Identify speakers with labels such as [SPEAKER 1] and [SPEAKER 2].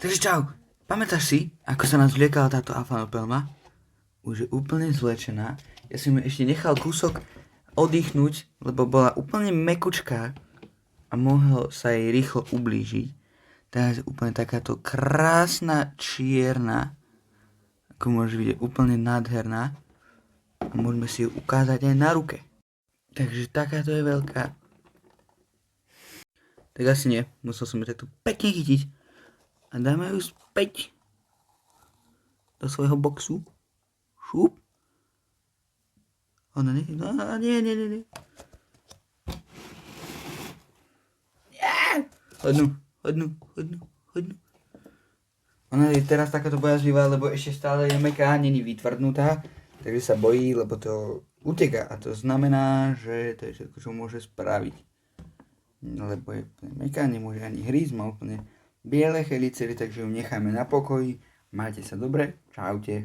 [SPEAKER 1] Takže čau, pamätáš si, ako sa nás vliekala táto Afanopelma? Už je úplne zlečená. Ja som ju ešte nechal kúsok oddychnúť, lebo bola úplne mekučká a mohol sa jej rýchlo ublížiť. Teraz je úplne takáto krásna čierna, ako môžeš vidieť, úplne nádherná. A môžeme si ju ukázať aj na ruke. Takže takáto je veľká. Tak asi nie, musel som ju takto pekne chytiť. A dáme ju späť do svojho boxu. Šup. Ona nie, nie. Hodnú. Ona je teraz takáto bojazlivá, lebo ešte stále je meká, není vytvrdnutá, takže sa bojí, lebo to uteká. A to znamená, že to je všetko, čo môže spraviť. Lebo je úplne meká, nemôže ani hrísť, má úplne biele chelicery, takže ju necháme na pokoji. Majte sa dobre, čaute.